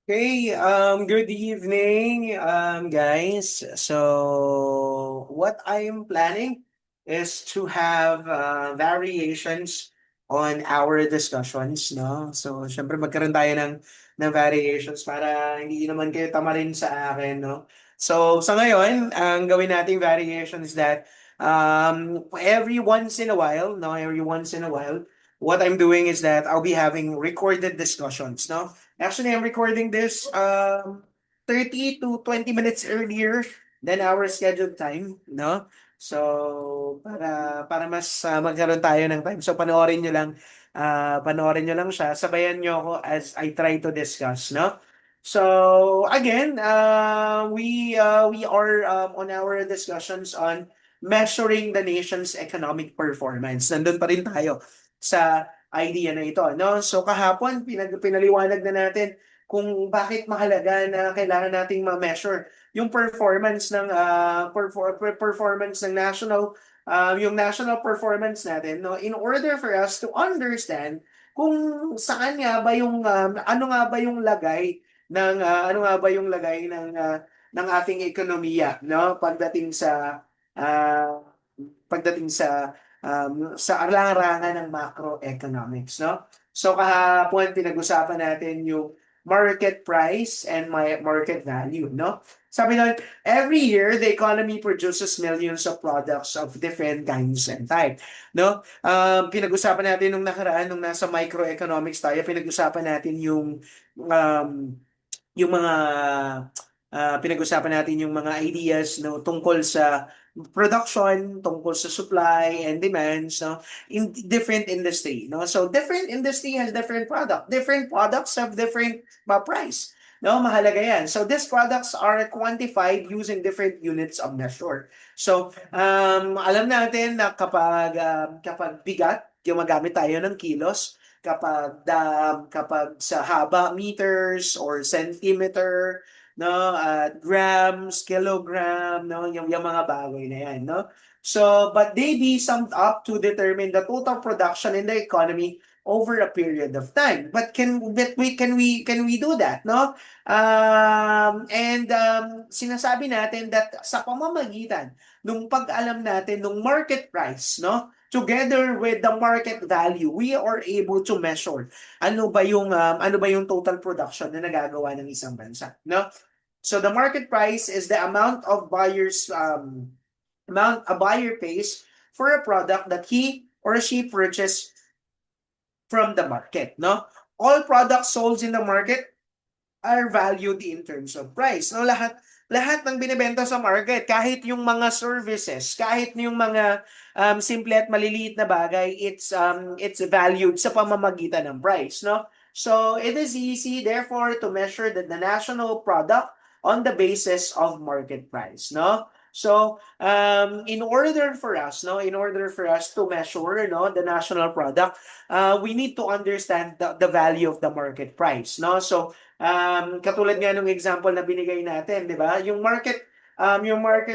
Hey, good evening, guys. So, what I'm planning is to have variations on our discussions, no? So, syempre magkaroon tayo ng variations para hindi naman kayo tamarin sa akin, no? So, sa ngayon, ang gawin nating variation is that every once in a while, no? Every once in a while, what I'm doing is that I'll be having recorded discussions, no? Actually, I'm recording this 30 to 20 minutes earlier than our scheduled time, no? So, para mas magkaroon tayo ng time. So, panoorin nyo lang siya. Sabayan nyo ako as I try to discuss, no? So, again, we are on our discussions on measuring the nation's economic performance. Nandun pa rin tayo sa idea na ito, no? So kahapon pinaliwanag na natin kung bakit mahalaga na kailangan nating ma-measure yung performance ng performance ng yung national performance natin, no, in order for us to understand kung saan nga ba yung ano nga ba yung lagay ng ng ating ekonomiya, no, pagdating sa larangan ng macroeconomics, no? So kahapon pinag-usapan natin yung market price and my market value, no? Sabi nun, every year the economy produces millions of products of different kinds and type, no? Pinag-usapan natin nung nakaraan nung nasa microeconomics tayo, pinag-usapan natin um, yung mga pinag-usapan natin yung mga ideas, no, tungkol sa production, tungkol sa supply and demands, no, in different industry, no. So different industry has different product. Different products have different price. No, mahalaga yan. So these products are quantified using different units of measure. So alam natin na kapag bigat, gumagamit tayo ng kilos. Kapag sa haba, meters or centimeter, no, at grams, kilogram, no, yung mga bagay na yan, no. So, but they be summed up to determine the total production in the economy over a period of time. But can we do that, no? And sinasabi natin that sa pamamagitan nung pag-alam natin nung market price, no? Together with the market value, we are able to measure ano ba yung total production na nagagawa ng isang bansa, no? So the market price is the amount a buyer pays for a product that he or she purchased from the market, no? All products sold in the market are valued in terms of price. No, lahat ng binebenta sa market, kahit yung mga services, kahit yung mga simple at maliliit na bagay, it's valued sa pamamagitan ng price, no? So it is easy therefore to measure the national product on the basis of market price, no? So, in order for us to measure, no, the national product, we need to understand the value of the market price, no? So, katulad nga nung example na binigay natin, 'di ba? Yung market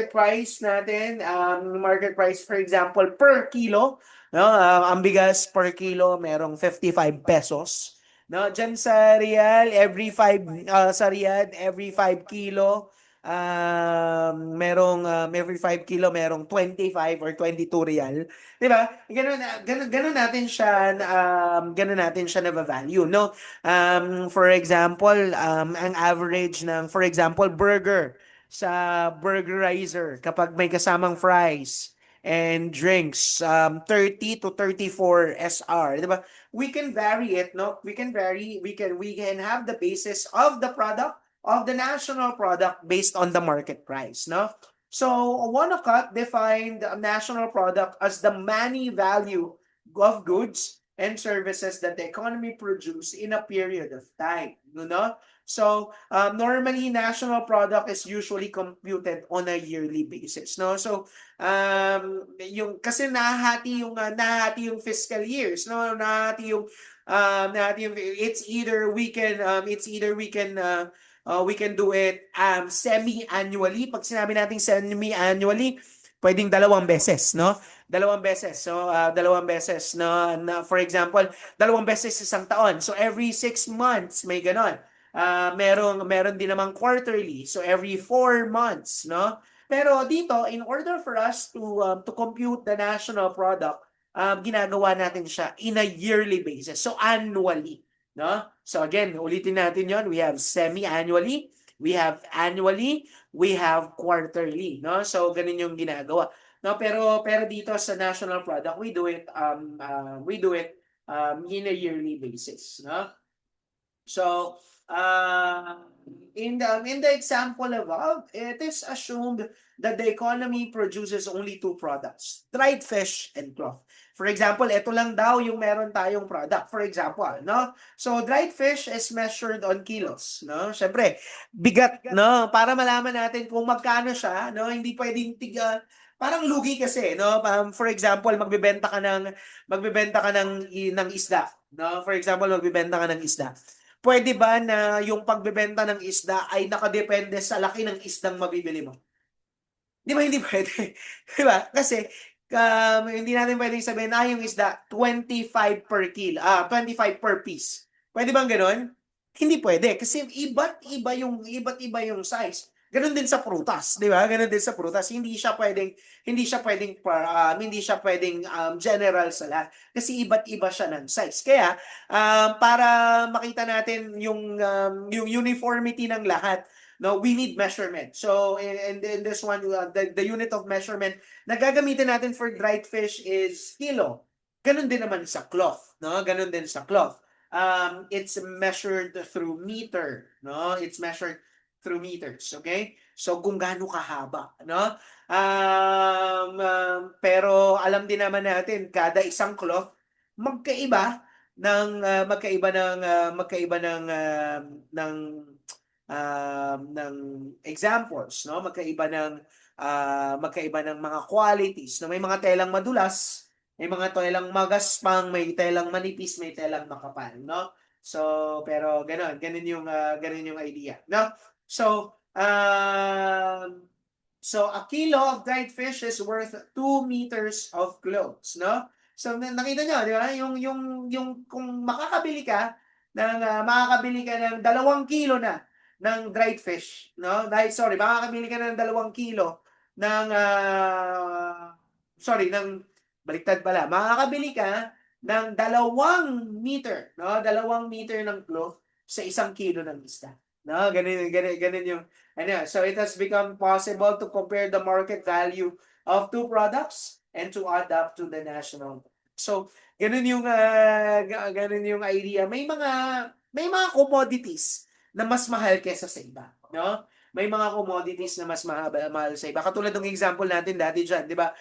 price natin, market price for example per kilo, no? Ang bigas per kilo merong 55 pesos. No, diyan sa Riyadh every 5 kilo every 5 kilo merong 25 or 22 real. 'Di ba? Ganun natin siya na value, no? For example, ang average ng, for example, burger sa burgerizer, kapag may kasamang fries and drinks, 30 to 34 SR, di ba? We can vary it, no? We can have the basis of the product, of the national product based on the market price, no? So, Wonicott defined the national product as the money value of goods and services that the economy produce in a period of time, no? So, normally national product is usually computed on a yearly basis, no? So, yung kasi nahati yung fiscal years, no? We can do it semi-annually. Pag sinabi natin semi-annually, pwedeng dalawang beses, no? Dalawang beses. So, dalawang beses, no? For example, dalawang beses isang taon. So, every 6 months, may ganon. meron din namang quarterly. So every 4 months, no? Pero dito, in order for us to compute the national product, ginagawa natin siya in a yearly basis. So annually, no? So again, ulitin natin 'yon. We have semi-annually, we have annually, we have quarterly, no? So ganun yung ginagawa. No, pero dito sa national product, we do it in a yearly basis, no? So, in the example above, it is assumed that the economy produces only two products, dried fish and cloth. For example, ito lang daw yung meron tayong product. For example, no? So, dried fish is measured on kilos, no? Syempre, bigat, no? Para malaman natin kung magkano siya, no? Hindi pwedeng parang lugi kasi, no? For example, magbebenta ka ng isda, no? For example, magbebenta ka ng isda. Pwede ba na yung pagbebenta ng isda ay nakadepende sa laki ng isdang mabibili mo? Di ba hindi pwede? Di ba? Kasi hindi natin pwedeng sabihin na yung isda 25 per kilo, 25 per piece. Pwede bang gano'n? Hindi pwede kasi iba't iba yung size. Ganun din sa prutas, di ba? Ganun din sa prutas. Hindi siya pwedeng general sa lahat kasi iba't iba siya ng size. Kaya para makita natin yung uniformity ng lahat, no, we need measurement. So in this one, the unit of measurement na gagamitin natin for dried fish is kilo. Ganun din naman sa cloth, no? Ganun din sa cloth. It's measured through meter, no? It's measured through meters, okay? So kung gaano kahaba, no? Pero alam din naman natin kada isang cloth magkaiba ng examples, no? Magkaiba ng mga qualities, no? May mga telang madulas, may mga telang magaspang, may telang manipis, may telang makapal, no? So, pero ganun yung idea, no? So a kilo of dried fish is worth 2 meters of clothes, no? So nakita nyo, di ba? Yung kung makakabili ka ng 2 kilo na ng dried fish, no? Makakabili ka ng 2 kilo ng baliktad pala. Makakabili ka ng 2 meter, no? 2 meter ng cloth sa 1 kilo ng isda. No, ganun yung so it has become possible to compare the market value of two products and to add up to the national. So, ganun yung idea. May mga commodities na mas mahal kaysa sa iba, no? May mga commodities na mas mahal sa iba. Katulad ng example natin dati diyan, 'di ba?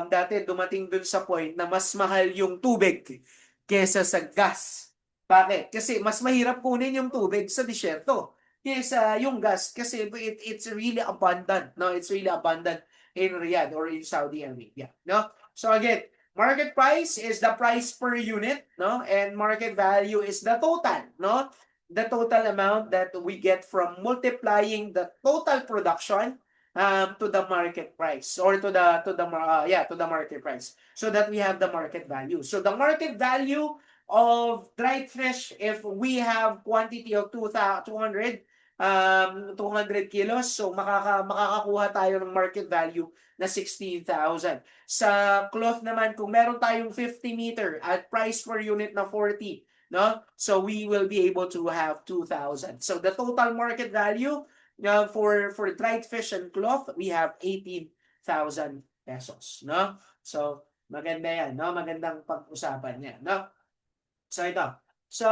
Dati dumating dun sa point na mas mahal yung tubig kaysa sa gas. Bakit? Kasi mas mahirap kunin yung tubig sa disyerto kaysa yung gas kasi it's really abundant, no? It's really abundant in Riyadh or in Saudi Arabia, no? So again, market price is the price per unit, no? And market value is the total, no? The total amount that we get from multiplying the total production to the market price or to the market price so that we have the market value. So the market value of dried fish, if we have quantity of 200 kilos, so makakakuha tayo ng market value na 16,000. Sa cloth naman, kung meron tayong 50 meter at price per unit na 40, no? So we will be able to have 2,000. So the total market value for dried fish and cloth, we have 18,000 pesos, no? So maganda yan, no? Magandang pag-usapan yan, no? So ito. So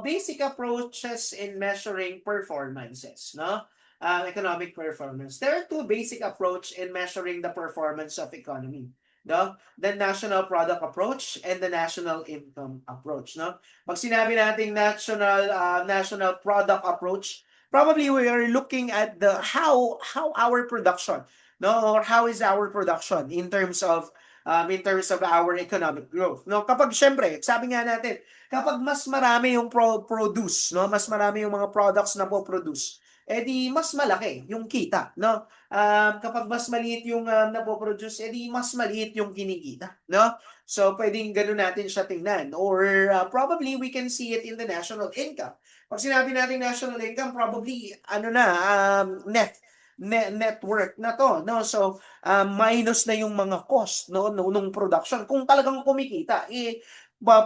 basic approaches in measuring performances, no? Economic performance. There are two basic approach in measuring the performance of economy. No? The national product approach and the national income approach, no? Pag sinabi nating national product approach, probably we are looking at the how our production, no, or how is our production in terms of our economic growth, no? Kapag syempre, sabi nga natin, kapag mas marami yung produce, no, mas marami yung mga products na po-produce, edi mas malaki yung kita, no? Kapag mas maliit yung napoproduce, edi mas maliit yung kinikita, no? So, pwedeng ganun natin siya tingnan. Or probably we can see it in the national income. Pag sinabi natin national income, probably, net worth na to, no? So, minus na yung mga cost, no, nung production. Kung talagang kumikita,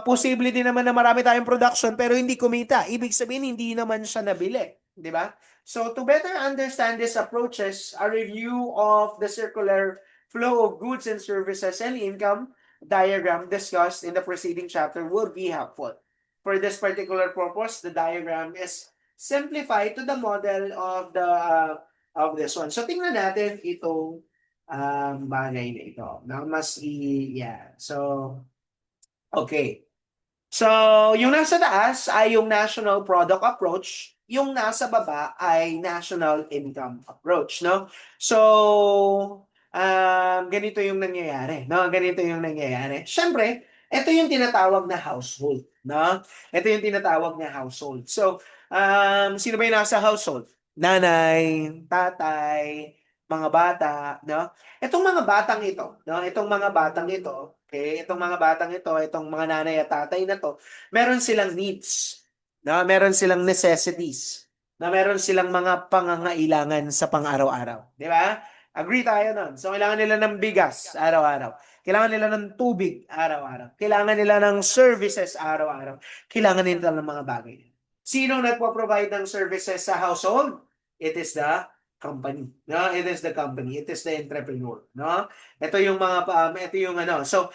posible din naman na marami tayong production pero hindi kumita. Ibig sabihin, hindi naman siya nabili. Di ba? So, to better understand these approaches, a review of the circular flow of goods and services and income diagram discussed in the preceding chapter will be helpful. For this particular purpose, the diagram is simplified to the model of this one. So, tingnan natin itong bagay na ito. Na mas yeah. So, okay. So, yung nasa taas ay yung national product approach, yung nasa baba ay national income approach, no? So, ganito yung nangyayari, no? Ganito yung nangyayari. Siyempre, ito yung tinatawag na household, no? Ito yung tinatawag na household. So, sino ba yung nasa household? Nanay, tatay, mga bata, no? Itong mga batang ito, no? Itong mga batang ito, okay? Itong mga batang ito, itong mga nanay at tatay na to, meron silang needs, no? Meron silang necessities, na meron silang mga pangangailangan sa pang-araw-araw, di ba? Agree tayo nun. So, kailangan nila ng bigas araw-araw. Kailangan nila ng tubig araw-araw. Kailangan nila ng services araw-araw. Kailangan nila ng mga bagay. Sino nagpo-provide ng services sa household? It is the company. No, it is the company. It is the entrepreneur, no? Ito yung mga ito yung ano. So,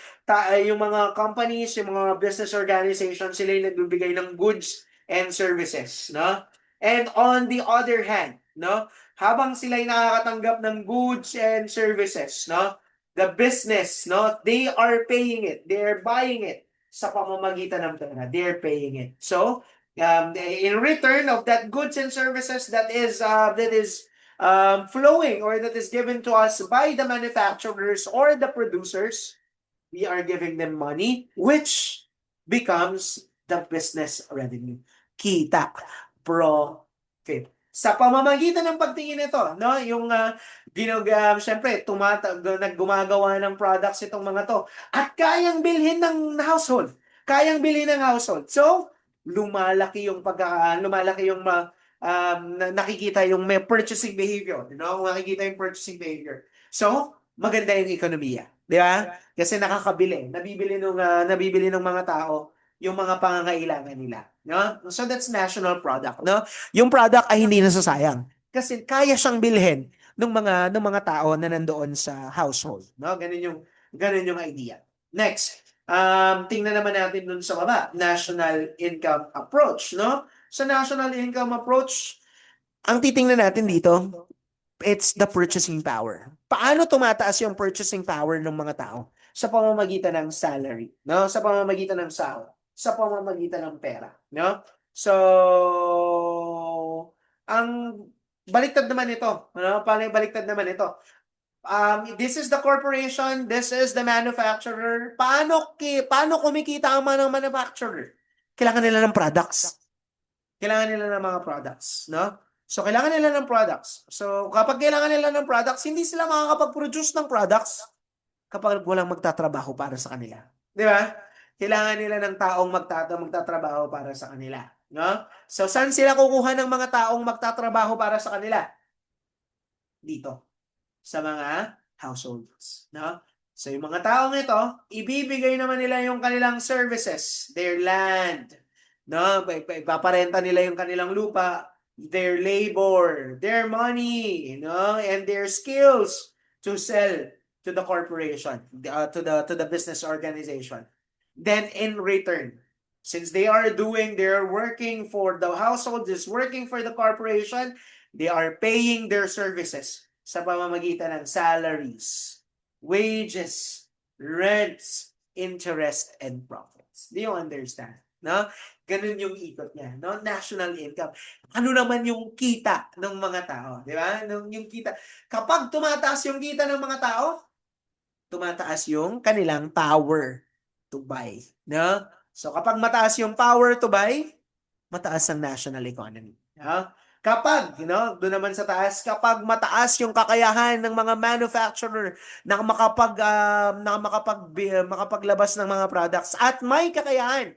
yung mga companies, yung mga business organizations, sila yung nagbibigay ng goods and services, no? And on the other hand, no, habang sila ay nakakatanggap ng goods and services, no, the business, no, they are paying it. They are buying it sa pamamagitan ng pera. They are paying it. So, in return of that goods and services that is flowing or that is given to us by the manufacturers or the producers, we are giving them money, which becomes the business revenue. Kita, profit. Sa pamamagitan ng pagtingin nito, no, yung syempre naggumagawa ng products itong mga to at kayang bilhin ng household. Kayang bilhin ng household. So, lumalaki yung nakikita yung may purchasing behavior, nakikita yung purchasing behavior. So, maganda yung ekonomiya, di ba? Kasi nakakabili, nabibili ng mga tao yung mga pangangailangan nila, no? So that's national product, no? Yung product ay hindi nasasayang kasi kaya siyang bilhin ng mga tao na nandoon sa household, no? Ganun yung idea. Next, tingnan naman natin dun sa baba, national income approach, no? Sa national income approach, ang titingnan natin dito, it's the purchasing power. Paano tumataas yung purchasing power ng mga tao? Sa pamamagitan ng salary, no? Sa pamamagitan ng sahod, sa pamamagitan ng pera, no? So, ang baliktad naman ito, ano? Paano baliktad naman ito? This is the corporation, this is the manufacturer. Paano kumikita ang mga manufacturer? Kailangan nila ng products. Kailangan nila ng mga products, no? So, kailangan nila ng products. So, kapag kailangan nila ng products, hindi sila makakapag-produce ng products kapag walang magtatrabaho para sa kanila. Di ba? Kailangan nila ng taong magtatrabaho para sa kanila. No? So, saan sila kukuha ng mga taong magtatrabaho para sa kanila? Dito. Sa mga households. No? So, yung mga taong ito, ibibigay naman nila yung kanilang services, their land. No? Ipaparenta nila yung kanilang lupa, their labor, their money, and their skills to sell to the corporation, to the business organization. Then in return, since they are working for the household, is working for the corporation, they are paying their services sa pamamagitan ng salaries, wages, rents, interest, and profits. Do you understand? No? Ganun yung ikot niya, no? National income. Ano naman yung kita ng mga tao, di ba? Yung kita. Kapag tumataas yung kita ng mga tao, tumataas yung kanilang power to buy, no? So kapag mataas yung power to buy, mataas ang national economy. No? Kapag, doon naman sa taas, kapag mataas yung kakayahan ng mga manufacturer makapaglabas ng mga products at may kakayahan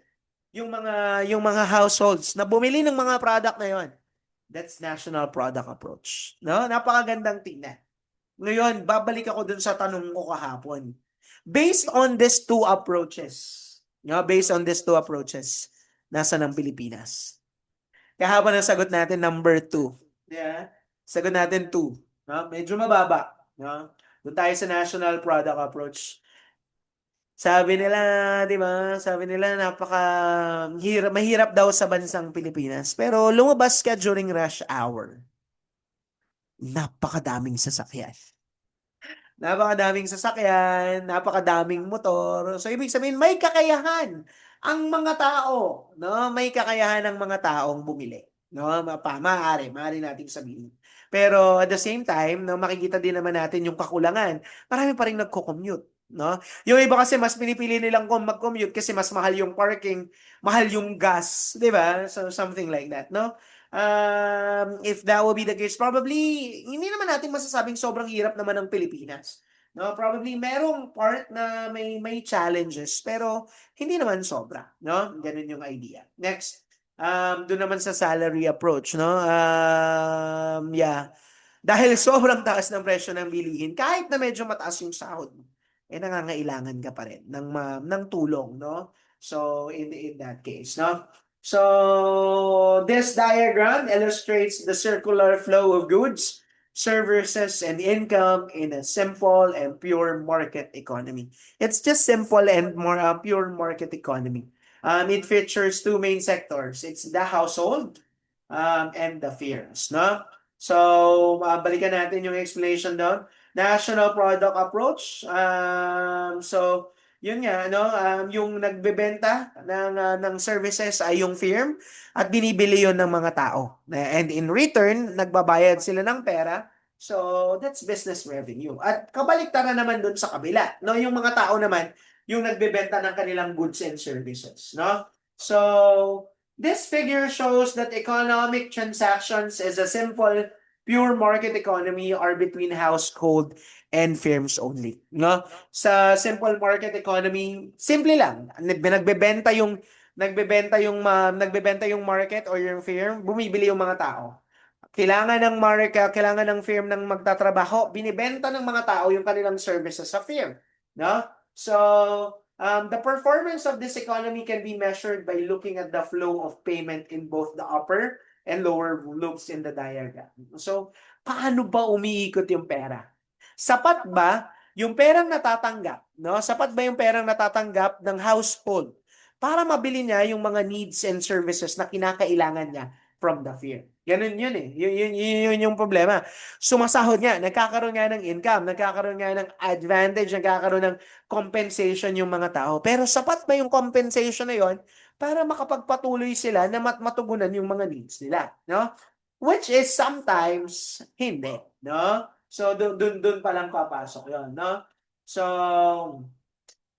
yung mga households na bumili ng mga product na yon. That's national product approach. No? Napakagandang tingnan. Ngayon, babalik ako dun sa tanong ko kahapon. Based on these two approaches, nasa ng Pilipinas? Kahapon ang sagot natin number 2. Yeah. Sagot natin 2. No? Medyo mababa. No? Doon tayo sa national product approach. Sabi nila, 'di ba? Sabi nila mahirap daw sa bansang Pilipinas. Pero lumabas ka during rush hour. Napakadaming sasakyan. Napakadaming motor. So, ibig sabihin, may kakayahan ang mga tao, no? May kakayahan ang mga taong bumili, no? Maaari nating sabihin. Pero at the same time, no, makikita din naman natin yung kakulangan. Marami pa rin nagko-commute, no? Yung iba kasi mas pinipili nilang mag-commute kasi mas mahal yung parking, mahal yung gas, 'di ba? So something like that, no? If that will be the case, probably, hindi naman natin masasabing sobrang hirap naman ng Pilipinas. No, probably merong part na may challenges, pero hindi naman sobra, no? Ganun yung idea. Next, doon naman sa salary approach, no? Yeah. Dahil sobrang taas ng presyo ng bilihin, kahit na medyo mataas yung sahod mo, nangangailangan ka pa rin ng tulong, no? So, in that case, no? So, this diagram illustrates the circular flow of goods, services, and income in a simple and pure market economy. It's just simple and more pure market economy. It features two main sectors. It's the household and the firms, no? So, balikan natin yung explanation doon. National product approach. So, yun nga, no, yung nagbebenta ng services ay yung firm at binibili yon ng mga tao. And in return, nagbabayad sila ng pera. So, that's business revenue. At kabaliktaran naman dun sa kabila, no, yung mga tao naman, yung nagbebenta ng kanilang goods and services, no? So, this figure shows that economic transactions is a simple, pure market economy are between household and firms only, no? Sa simple market economy, simple lang. Nagbebenta yung market or yung firm, bumibili yung mga tao. Kailangan ng firm ng magtatrabaho, binibenta ng mga tao yung kanilang services sa firm, no? So, the performance of this economy can be measured by looking at the flow of payment in both the upper and lower loops in the diagram. So, paano ba umiikot yung pera? Sapat ba yung perang natatanggap, no? Sapat ba yung perang natatanggap ng household para mabili niya yung mga needs and services na kinakailangan niya from the firm? Ganun yun eh. Yun yung problema. Sumasahod nga, nagkakaroon nga ng income, nagkakaroon nga ng advantage, nagkakaroon ng compensation yung mga tao. Pero sapat ba yung compensation na yon para makapagpatuloy sila na matugunan yung mga needs nila, no? Which is sometimes hindi, no? So dun pa lang papasok 'yon, no? So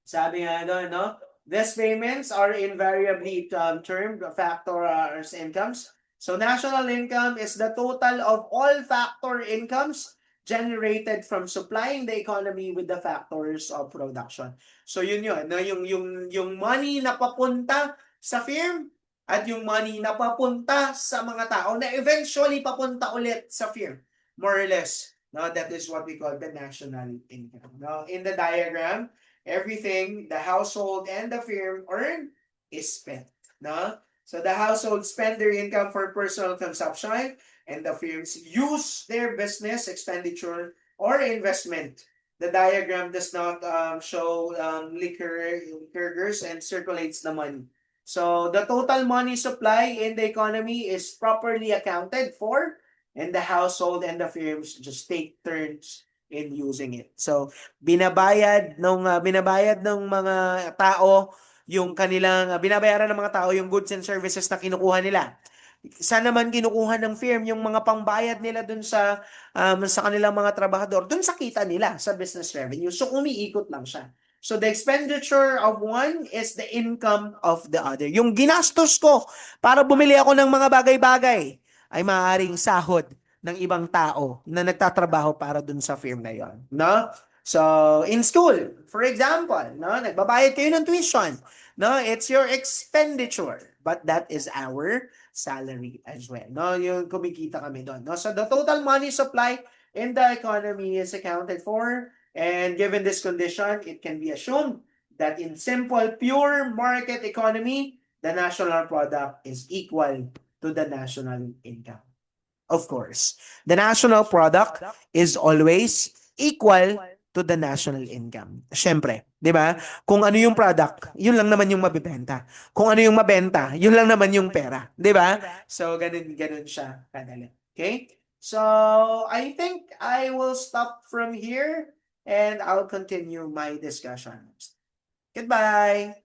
sabi nga doon, no? These payments are invariably termed factors incomes. So national income is the total of all factor incomes generated from supplying the economy with the factors of production. So yun no? Yung money na papunta sa firm at yung money na papunta sa mga tao na eventually papunta ulit sa firm. More or less. No, that is what we call the national income. No, in the diagram, everything the household and the firm earn is spent. No? So the household spend their income for personal consumption and the firms use their business expenditure or investment. The diagram does not show liquors and circulates the money. So the total money supply in the economy is properly accounted for and the household and the firms just take turns in using it. So, binabayad ng mga tao yung kanilang binabayaran ng mga tao yung goods and services na kinukuha nila. Saan naman kinukuha ng firm yung mga pangbayad nila dun sa kanilang mga trabahador, dun sa kita nila sa business revenue. So, umiikot lang siya. So, the expenditure of one is the income of the other. Yung ginastos ko para bumili ako ng mga bagay-bagay. ay maaaring sahod ng ibang tao na nagtatrabaho para dun sa firm na yon, no? So, in school, for example, no, nagbabayad kayo ng tuition, no? It's your expenditure, but that is our salary as well, no? Yung kumikita kami doon, no? So, the total money supply in the economy is accounted for, and given this condition, it can be assumed that in simple, pure market economy, the national product is equal to the national income. Of course, the national product is always equal to the national income. Siyempre, di ba? Kung ano yung product, yun lang naman yung mabibenta. Kung ano yung mabenta, yun lang naman yung pera. Di ba? So, ganun siya kadali. Okay? So, I think I will stop from here and I'll continue my discussion. Goodbye!